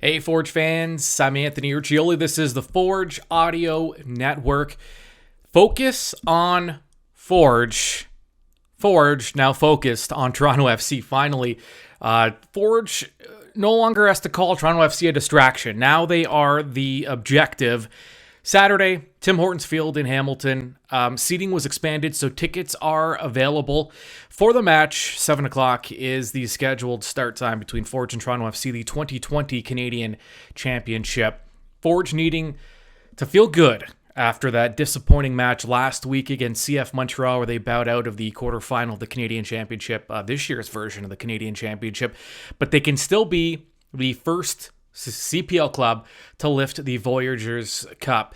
Hey, Forge fans, I'm Anthony Urciuoli. This is the Forge Audio Network. Focus on Forge. Forge now focused on Toronto FC. Finally, Forge no longer has to call Toronto FC a distraction. Now they are the objective. Saturday, Tim Hortons Field in Hamilton. Seating was expanded, so tickets are available for the match. 7 o'clock is the scheduled start time between Forge and Toronto FC, the 2020 Canadian Championship. Forge needing to feel good after that disappointing match last week against CF Montreal, where they bowed out of the quarterfinal of the Canadian Championship, this year's version of the Canadian Championship. But they can still be the first CPL club to lift the Voyageurs Cup.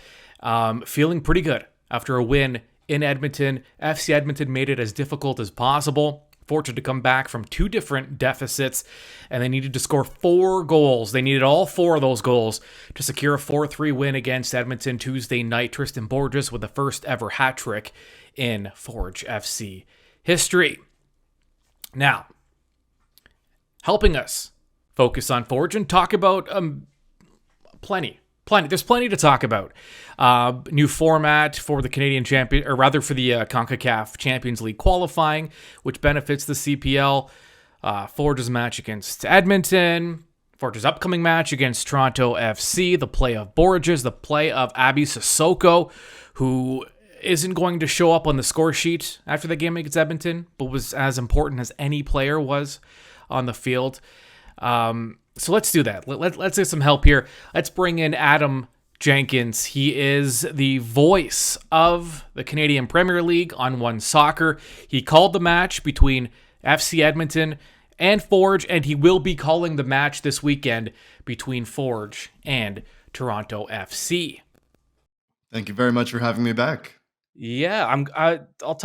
Feeling pretty good after a win in Edmonton. FC Edmonton made it as difficult as possible. Fortunate to come back from two different deficits, and they needed to score 4 goals. They needed all 4 of those goals to secure a 4-3 win against Edmonton Tuesday night. Tristan Borges with the first ever hat trick in Forge FC history. Now, helping us focus on Forge and talk about plenty. There's plenty to talk about. New format for the Canadian champion, or rather for the CONCACAF Champions League qualifying, which benefits the CPL. Forge's match against Edmonton. Forge's upcoming match against Toronto FC. The play of Borges. The play of Abi Sissoko, who isn't going to show up on the score sheet after the game against Edmonton, but was as important as any player was on the field. So let's do that. Let's get some help here. Let's bring in Adam Jenkins. He is the voice of the Canadian Premier League on One Soccer. He called the match between FC Edmonton and Forge, and he will be calling the match this weekend between Forge and Toronto FC. Thank you very much for having me back. Yeah, I'll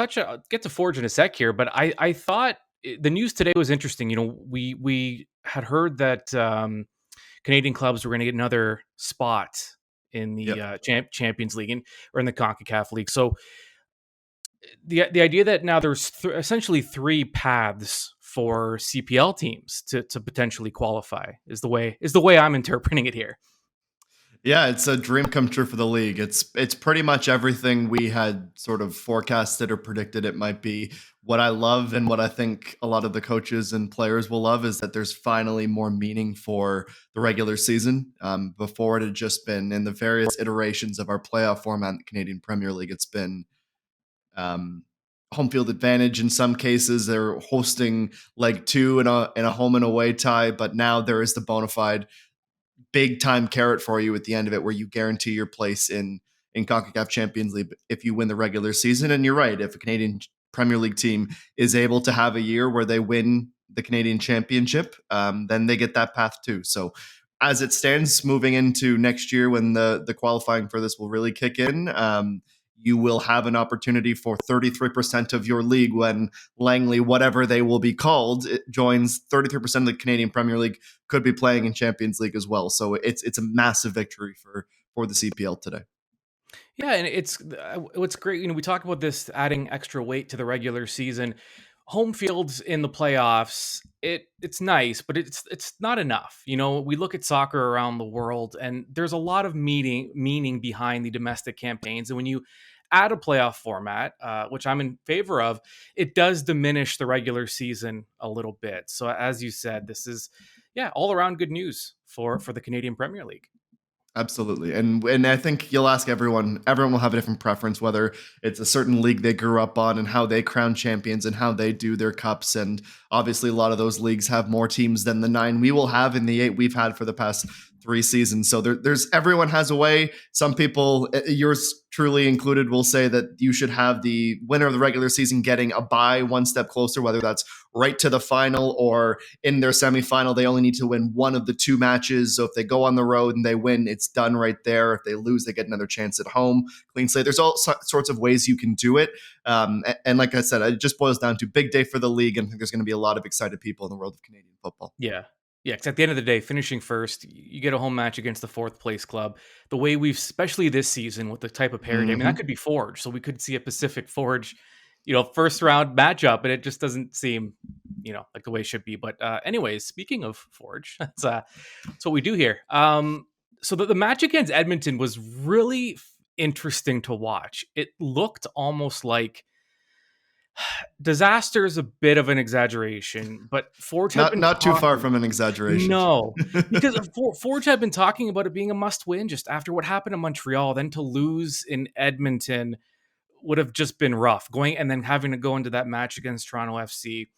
get to Forge in a sec here, but I thought the news today was interesting. You know, we had heard that Canadian clubs were going to get another spot in the Yep. Champions League or in the CONCACAF League. So the idea that now there's essentially 3 paths for CPL teams to potentially qualify is the way I'm interpreting it here. Yeah, it's a dream come true for the league. It's pretty much everything we had sort of forecasted or predicted it might be. What I love and what I think a lot of the coaches and players will love is that there's finally more meaning for the regular season. Before it had just been in the various iterations of our playoff format in the Canadian Premier League. It's been um, home field advantage in some cases. They're hosting leg 2 in a home and away tie, but now there is the bona fide big time carrot for you at the end of it, where you guarantee your place in CONCACAF Champions League if you win the regular season. And you're right, if a Canadian Premier League team is able to have a year where they win the Canadian Championship, then they get that path too. So as it stands, moving into next year when the qualifying for this will really kick in, you will have an opportunity for 33% of your league when Langley, whatever they will be called, it joins 33% of the Canadian Premier League, could be playing in Champions League as well. So it's a massive victory for the CPL today. Yeah, and it's what's great. You know, we talk about this adding extra weight to the regular season. Home fields in the playoffs, it's nice, but it's not enough. You know, we look at soccer around the world, and there's a lot of meaning behind the domestic campaigns. And when you add a playoff format, which I'm in favor of, it does diminish the regular season a little bit. So as you said, this is all around good news for the Canadian Premier League. Absolutely. And I think you'll ask everyone, everyone will have a different preference, whether it's a certain league they grew up on and how they crown champions and how they do their cups. And obviously a lot of those leagues have more teams than the 9 we will have in the 8 we've had for the past 3 seasons. So there's everyone has a way. Some people, yours truly included, will say that you should have the winner of the regular season getting a bye one step closer, whether that's right to the final or in their semifinal. They only need to win one of the 2 matches. So if they go on the road and they win, it's done right there. If they lose, they get another chance at home. Clean slate. There's all sorts of ways you can do it. And like I said, it just boils down to big day for the league. And I think there's going to be a lot of excited people in the world of Canadian football. Yeah. Yeah, because at the end of the day, finishing first, you get a home match against the 4th place club. The way we've, especially this season with the type of parity, I mean, that Mm-hmm. could be Forge. So we could see a Pacific Forge, first round matchup, and it just doesn't seem, like the way it should be. But anyways, speaking of Forge, that's what we do here. So the match against Edmonton was really interesting to watch. It looked almost like disaster is a bit of an exaggeration, but Forge had been Not too far talking. from an exaggeration. No, because Forge had been talking about it being a must-win just after what happened in Montreal. Then to lose in Edmonton would have just been rough. Going and then having to go into that match against Toronto FC,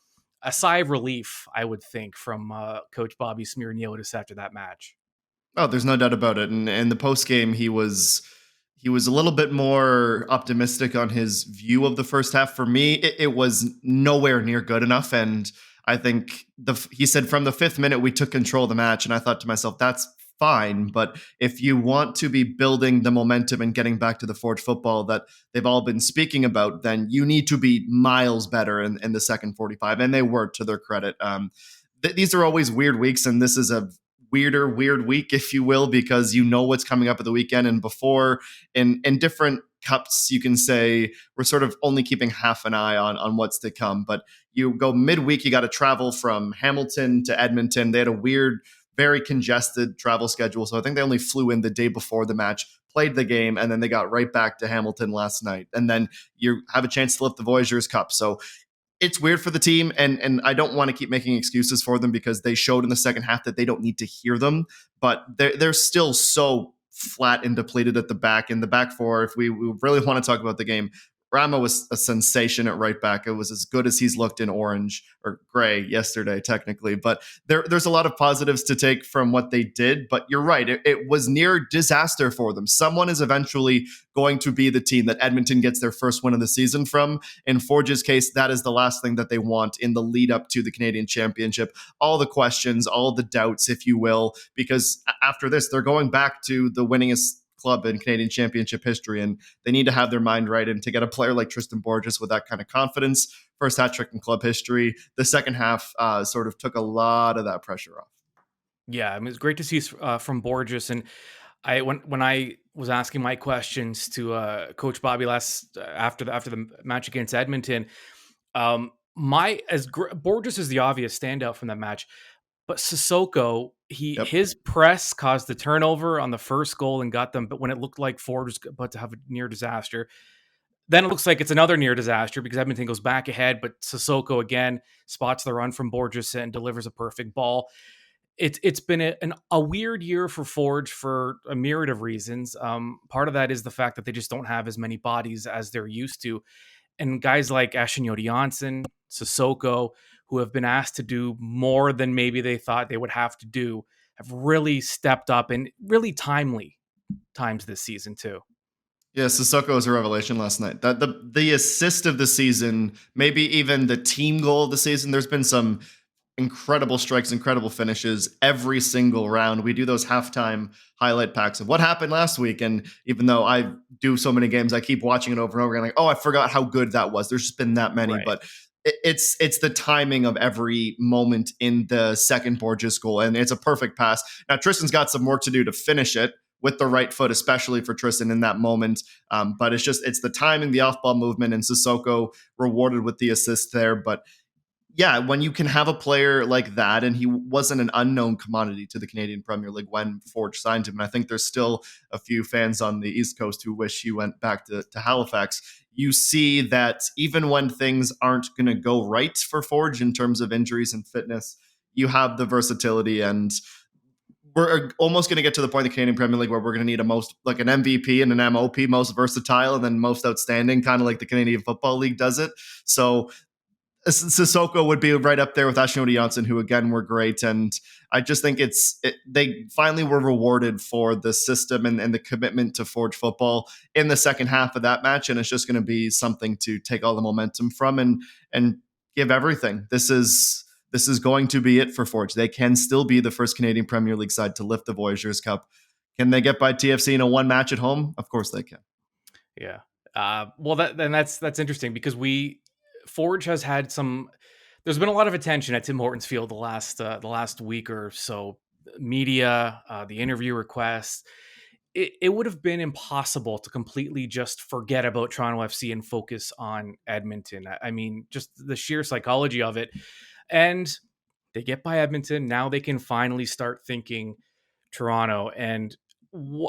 a sigh of relief, I would think, from Coach Bobby Smirniotis after that match. Oh, there's no doubt about it. And in the post game, he was a little bit more optimistic on his view of the first half. For me, it was nowhere near good enough. And I think he said from the 5th minute we took control of the match, and I thought to myself, that's fine. But if you want to be building the momentum and getting back to the Forge football that they've all been speaking about, then you need to be miles better in the second 45. And they were, to their credit. These are always weird weeks, and this is a weird week, if you will, because you know what's coming up at the weekend. And before, in different cups, you can say we're sort of only keeping half an eye on what's to come. But you go midweek, you got to travel from Hamilton to Edmonton. They had a weird, very congested travel schedule. So I think they only flew in the day before the match, played the game, and then they got right back to Hamilton last night. And then you have a chance to lift the Voyageurs Cup. So it's weird for the team, and I don't want to keep making excuses for them because they showed in the second half that they don't need to hear them, but they're still so flat and depleted at the back. In the back four, if we really want to talk about the game, Rama was a sensation at right back. It was as good as he's looked in orange or gray yesterday, technically. But there's a lot of positives to take from what they did. But you're right. It was near disaster for them. Someone is eventually going to be the team that Edmonton gets their first win of the season from. In Forge's case, that is the last thing that they want in the lead up to the Canadian Championship. All the questions, all the doubts, if you will, because after this, they're going back to the winningest club in Canadian Championship history, and they need to have their mind right. And to get a player like Tristan Borges with that kind of confidence, first hat trick in club history, the second half sort of took a lot of that pressure off. Yeah, I mean, it's great to see from Borges. And when I was asking my questions to Coach Bobby after the match against Edmonton, Borges is the obvious standout from that match. But Sissoko, his press caused the turnover on the first goal and got them. But when it looked like Ford was about to have a near disaster, then it looks like it's another near disaster because Edmonton goes back ahead. But Sissoko again spots the run from Borges and delivers a perfect ball. It's been a weird year for Forge for a myriad of reasons. Part of that is the fact that they just don't have as many bodies as they're used to. And guys like Ashinodi Janssen, Sissoko, who have been asked to do more than maybe they thought they would have to do, have really stepped up in really timely times this season too. Yeah, Sissoko was a revelation last night. That the assist of the season, maybe even the team goal of the season. There's been some incredible strikes, incredible finishes every single round. We do those halftime highlight packs of what happened last week. And even though I do so many games, I keep watching it over and over again. Like, oh, I forgot how good that was. There's just been that many, Right. but it's the timing of every moment in the second Borges goal. And it's a perfect pass. Now, Tristan's got some work to do to finish it with the right foot, especially for Tristan in that moment. But it's the timing, the off-ball movement, and Sissoko rewarded with the assist there. But yeah, when you can have a player like that, and he wasn't an unknown commodity to the Canadian Premier League when Forge signed him, and I think there's still a few fans on the East Coast who wish he went back to Halifax. You see that even when things aren't going to go right for Forge in terms of injuries and fitness, you have the versatility, and we're almost going to get to the point in the Canadian Premier League where we're going to need an MVP and an MOP, most versatile, and then most outstanding, kind of like the Canadian Football League does it. So Sissoko would be right up there with Ashinodi Janssen, who again were great. And I just think they finally were rewarded for the system and the commitment to Forge football in the second half of that match. And it's just going to be something to take all the momentum from and give everything. This is going to be it for Forge. They can still be the first Canadian Premier League side to lift the Voyageurs Cup. Can they get by TFC in a one match at home? Of course they can. Yeah. Well, that's interesting because Forge has had there's been a lot of attention at Tim Hortons Field the last week or so. Media, the interview requests. it would have been impossible to completely just forget about Toronto FC and focus on Edmonton. I mean, just the sheer psychology of it. And they get by Edmonton. Now they can finally start thinking Toronto. And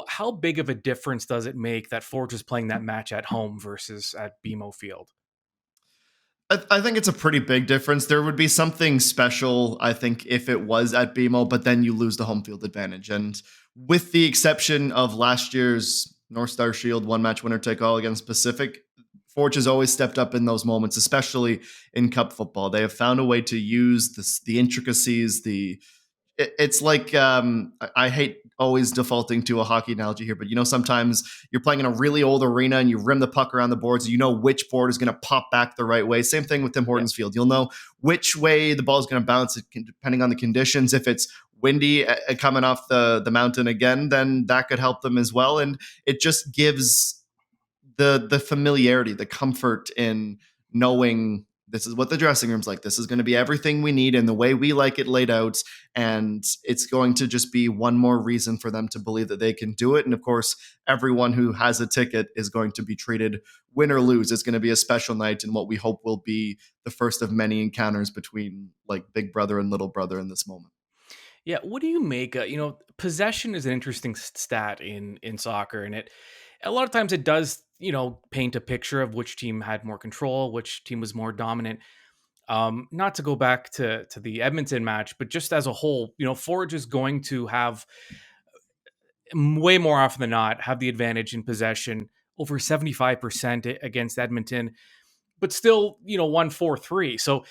how big of a difference does it make that Forge is playing that match at home versus at BMO Field? I think it's a pretty big difference. There would be something special, I think, if it was at BMO, but then you lose the home field advantage. And with the exception of last year's North Star Shield one match winner take all against Pacific, Forge has always stepped up in those moments, especially in Cup football. They have found a way to use the intricacies, it's like I hate always defaulting to a hockey analogy here, but sometimes you're playing in a really old arena and you rim the puck around the boards. You know which board is going to pop back the right way. Same thing with Tim Hortons Field. You'll know which way the ball is going to bounce depending on the conditions. If it's windy coming off the mountain again, then that could help them as well. And it just gives the familiarity, the comfort in knowing this is what the dressing room's like. This is going to be everything we need and the way we like it laid out. And it's going to just be one more reason for them to believe that they can do it. And of course, everyone who has a ticket is going to be treated, win or lose. It's going to be a special night and what we hope will be the first of many encounters between like big brother and little brother in this moment. Yeah, what do you make? Possession is an interesting stat in soccer, and it a lot of times it does paint a picture of which team had more control, which team was more dominant. Not to go back to the Edmonton match, but just as a whole, Forge is going to have way more often than not have the advantage in possession, over 75% against Edmonton, but still 1-4-3. So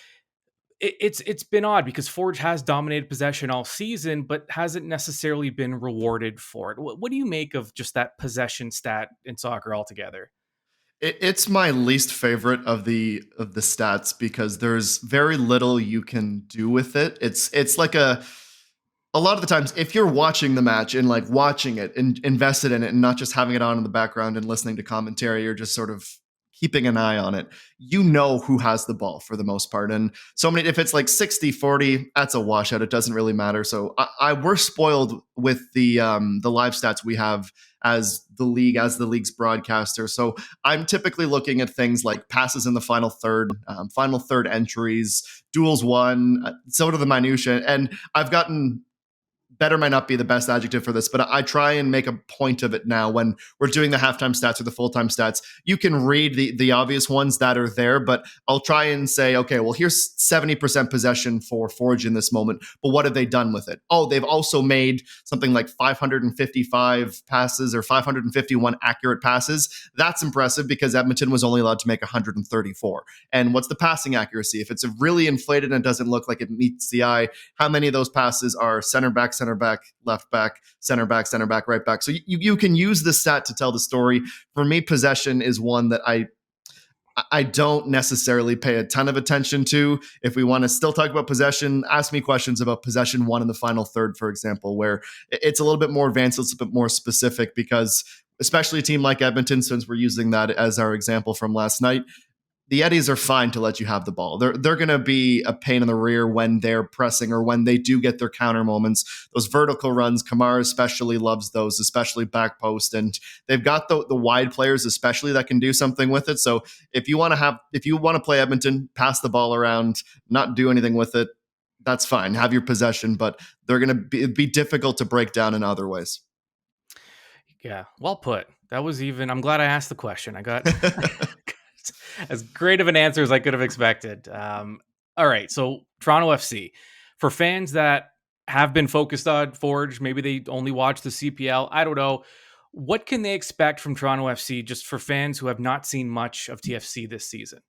it's been odd because Forge has dominated possession all season, but hasn't necessarily been rewarded for it. What do you make of just that possession stat in soccer altogether? It's my least favorite of the stats because there's very little you can do with it. It's like a lot of the times if you're watching the match and like watching it and invested in it and not just having it on in the background and listening to commentary, you're just sort of keeping an eye on it. You know who has the ball for the most part. And so many, if it's like 60-40, that's a washout. It doesn't really matter. So we're spoiled with the live stats we have as the league's broadcaster. So I'm typically looking at things like passes in the final third entries, duels won, sort of the minutia. And I've gotten better might not be the best adjective for this, but I try and make a point of it now when we're doing the halftime stats or the full-time stats. You can read the obvious ones that are there, but I'll try and say, okay, well, here's 70% possession for Forge in this moment, but what have they done with it? Oh, they've also made something like 555 passes or 551 accurate passes. That's impressive because Edmonton was only allowed to make 134. And what's the passing accuracy? If it's really inflated and doesn't look like it meets the eye, how many of those passes are center back, left back, center back, right back? So you can use the stat to tell the story. For me, possession is one that I don't necessarily pay a ton of attention to. If we want to still talk about possession, ask me questions about possession one in the final third, for example, where it's a little bit more advanced, it's a bit more specific because especially a team like Edmonton, since we're using that as our example from last night, the Eddies are fine to let you have the ball. They're going to be a pain in the rear when they're pressing or when they do get their counter moments. Those vertical runs, Kamara especially loves those, especially back post. And they've got the wide players, especially that can do something with it. So if you want to play Edmonton, pass the ball around, not do anything with it, that's fine. Have your possession, but they're going to be difficult to break down in other ways. Yeah, well put. I'm glad I asked the question. I got as great of an answer as I could have expected. All right, so Toronto FC. For fans that have been focused on Forge, maybe they only watch the CPL, I don't know. What can they expect from Toronto FC just for fans who have not seen much of TFC this season?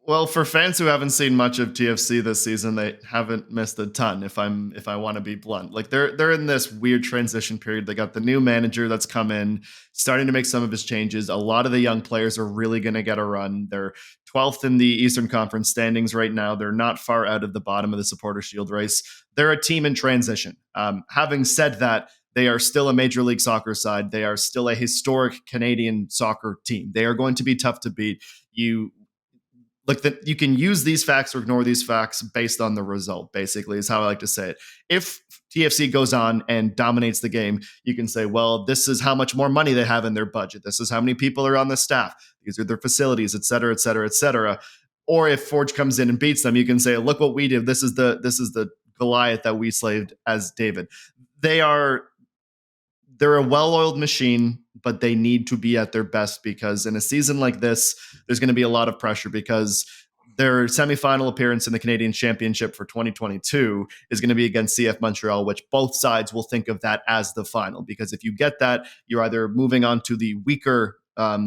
Well, for fans who haven't seen much of TFC this season, they haven't missed a ton. If I want to be blunt, like they're in this weird transition period. They got the new manager that's come in, starting to make some of his changes. A lot of the young players are really going to get a run. They're 12th in the Eastern Conference standings right now. They're not far out of the bottom of the Supporter Shield race. They're a team in transition. Having said that, they are still a Major League Soccer side. They are still a historic Canadian soccer team. They are going to be tough to beat. like that you can use these facts or ignore these facts based on the result, basically, is how I like to say it. If TFC goes on and dominates the game, you can say, well, this is how much more money they have in their budget. This is how many people are on the staff. These are their facilities, et cetera, et cetera, et cetera. Or if Forge comes in and beats them, you can say, look what we did. This is the Goliath that we slaved as David. They're a well-oiled machine, but they need to be at their best, because in a season like this, there's going to be a lot of pressure, because their semifinal appearance in the Canadian Championship for 2022 is going to be against CF Montreal, which both sides will think of that as the final, because if you get that, you're either moving on to the weaker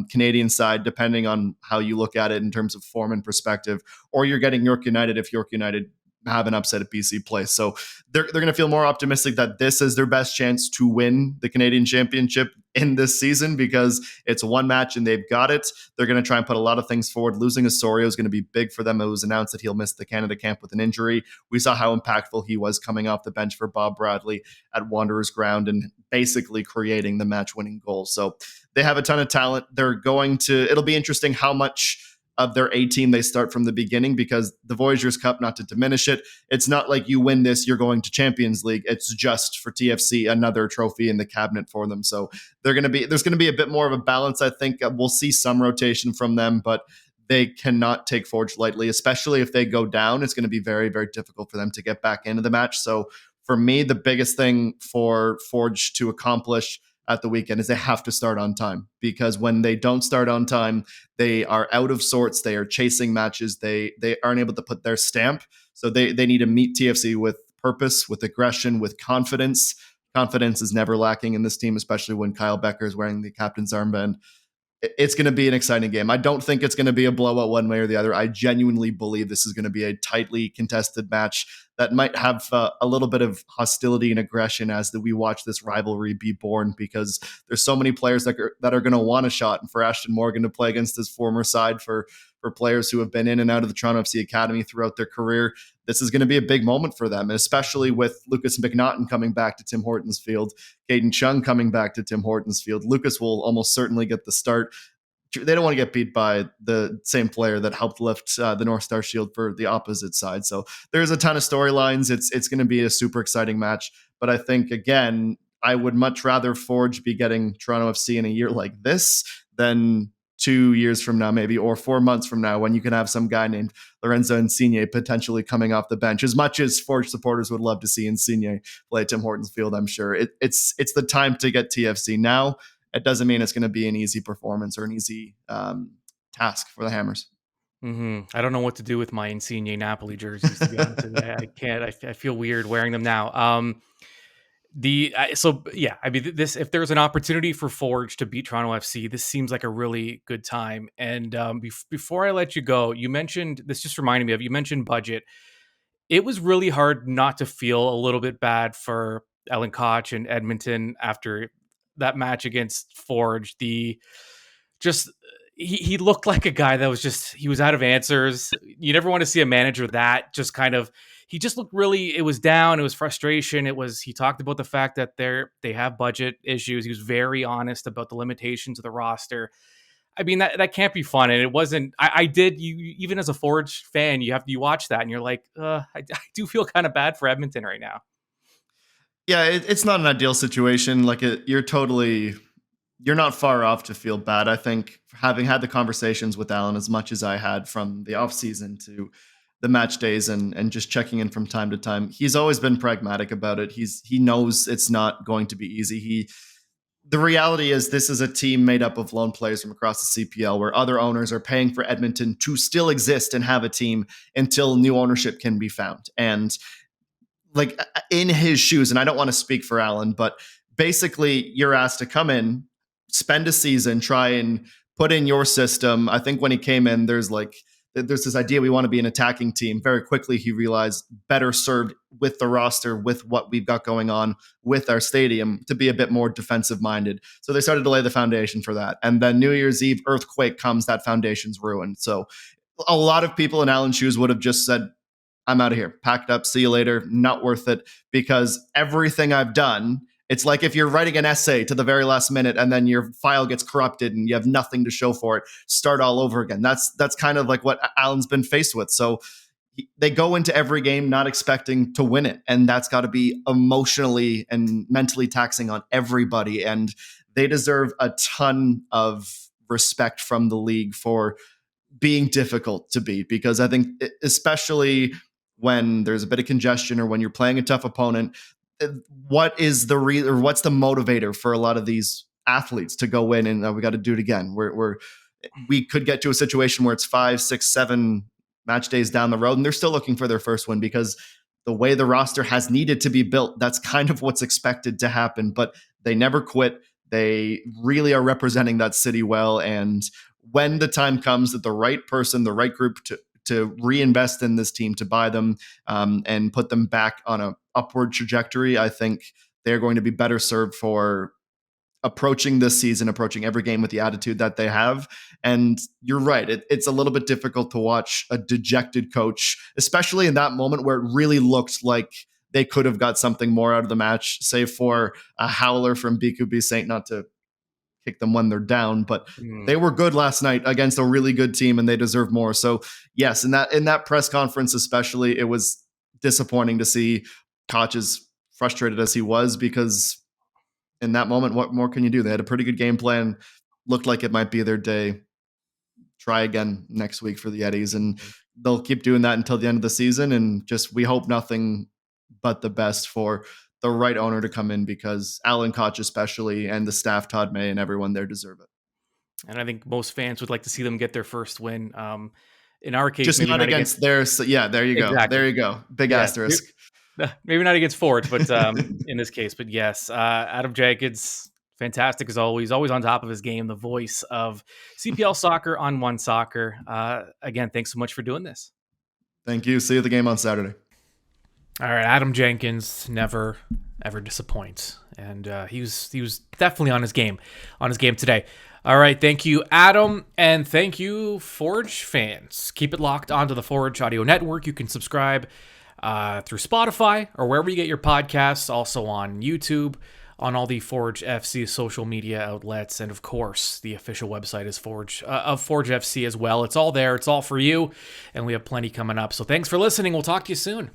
Canadian side, depending on how you look at it in terms of form and perspective, or you're getting York United if York United have an upset at BC Place. So they're going to feel more optimistic that this is their best chance to win the Canadian Championship in this season, because it's one match and they've got it. They're going to try and put a lot of things forward. Losing Osorio is going to be big for them. It was announced that he'll miss the Canada camp with an injury. We saw how impactful he was coming off the bench for Bob Bradley at Wanderers ground and basically creating the match-winning goal. So they have a ton of talent. It'll be interesting how much of their A team they start from the beginning, because the Voyageurs Cup, not to diminish it, it's not like you win this, you're going to Champions League. It's just for TFC another trophy in the cabinet for them. So there's going to be a bit more of a balance. I think we'll see some rotation from them, but they cannot take Forge lightly, especially if they go down. It's going to be very, very difficult for them to get back into the match. So for me, the biggest thing for Forge to accomplish at the weekend is they have to start on time, because when they don't start on time, they are out of sorts. They are chasing matches. They aren't able to put their stamp. So they need to meet TFC with purpose, with aggression, with confidence. Confidence is never lacking in this team, especially when Kyle Becker is wearing the captain's armband. It's going to be an exciting game. I don't think it's going to be a blowout one way or the other. I genuinely believe this is going to be a tightly contested match that might have a little bit of hostility and aggression as we watch this rivalry be born, because there's so many players that are going to want a shot. And for Ashton Morgan to play against his former side, for players who have been in and out of the Toronto FC Academy throughout their career, this is going to be a big moment for them, and especially with Lucas McNaughton coming back to Tim Hortons Field, Caden Chung coming back to Tim Hortons Field. Lucas will almost certainly get the start. They don't want to get beat by the same player that helped lift the North Star Shield for the opposite side. So there's a ton of storylines. It's going to be a super exciting match. But I think, again, I would much rather Forge be getting Toronto FC in a year like this than 2 years from now, maybe, or 4 months from now, when you can have some guy named Lorenzo Insigne potentially coming off the bench. As much as Forge supporters would love to see Insigne play at Tim Hortons Field, I'm sure it's the time to get TFC now. It doesn't mean it's going to be an easy performance or an easy task for the Hammers. Mm-hmm. I don't know what to do with my Insigne Napoli jerseys, to be honest with you. I can't. I feel weird wearing them now. This, if there's an opportunity for Forge to beat Toronto FC, this seems like a really good time. And before I let you go, you mentioned, this just reminded me of, you mentioned budget. It was really hard not to feel a little bit bad for Ellen Koch and Edmonton after that match against Forge. He looked like a guy that was he was out of answers. You never want to see a manager that just kind of, he just looked really, it was down. It was frustration. He talked about the fact that they have budget issues. He was very honest about the limitations of the roster. I mean, that can't be fun. And it wasn't, even as a Forge fan, you watch that and you're like, I do feel kind of bad for Edmonton right now. Yeah, it's not an ideal situation. You're not far off to feel bad. I think, having had the conversations with Alan as much as I had from the offseason to the match days and just checking in from time to time, he's always been pragmatic about it. He knows it's not going to be easy. The reality is, this is a team made up of lone players from across the CPL, where other owners are paying for Edmonton to still exist and have a team until new ownership can be found. And like, in his shoes, and I don't want to speak for Alan, but basically you're asked to come in, spend a season, try and put in your system. I think when he came in, there's this idea we want to be an attacking team. Very quickly, he realized better served with the roster, with what we've got going on with our stadium, to be a bit more defensive minded. So they started to lay the foundation for that. And then New Year's Eve earthquake comes, that foundation's ruined. So a lot of people in Alan's shoes would have just said, I'm out of here, packed up, see you later, not worth it, because everything I've done It's like if you're writing an essay to the very last minute and then your file gets corrupted and you have nothing to show for it, start all over again. That's kind of like what Allen's been faced with. So they go into every game not expecting to win it. And that's got to be emotionally and mentally taxing on everybody. And they deserve a ton of respect from the league for being difficult to beat, because I think especially when there's a bit of congestion or when you're playing a tough opponent, what is the what's the motivator for a lot of these athletes to go in and we got to do it again? We could get to a situation where it's 5, 6, 7 match days down the road and they're still looking for their first win, because the way the roster has needed to be built, that's kind of what's expected to happen. But they never quit. They really are representing that city well. And when the time comes that the right person, the right group to reinvest in this team, to buy them and put them back on a upward trajectory, I think they're going to be better served for approaching this season, approaching every game with the attitude that they have. And you're right. It's a little bit difficult to watch a dejected coach, especially in that moment where it really looked like they could have got something more out of the match, save for a howler from BQB Saint, not to kick them when they're down, but they were good last night against a really good team and they deserve more. So yes, in that press conference, especially, it was disappointing to see Koch as frustrated as he was, because in that moment, what more can you do? They had a pretty good game plan, looked like it might be their day. Try again next week for the Eddies, and they'll keep doing that until the end of the season. And just, we hope nothing but the best for the right owner to come in, because Alan Koch especially, and the staff, Todd May and everyone there, deserve it. And I think most fans would like to see them get their first win. In our case, just maybe not against theirs. So yeah, there you go. Exactly. There you go. Big asterisk. Maybe not against Forge, but in this case. But yes, Adam Jenkins, fantastic as always on top of his game, the voice of CPL soccer on One Soccer. Again, thanks so much for doing this. Thank you. See you at the game on Saturday. All right, Adam Jenkins never ever disappoints, and he was definitely on his game today. All right, thank you, Adam, and thank you, Forge fans. Keep it locked onto the Forge Audio Network. You can subscribe through Spotify or wherever you get your podcasts, also on YouTube, on all the Forge FC social media outlets, and of course, the official website is Forge FC as well. It's all there. It's all for you, and we have plenty coming up. So thanks for listening. We'll talk to you soon.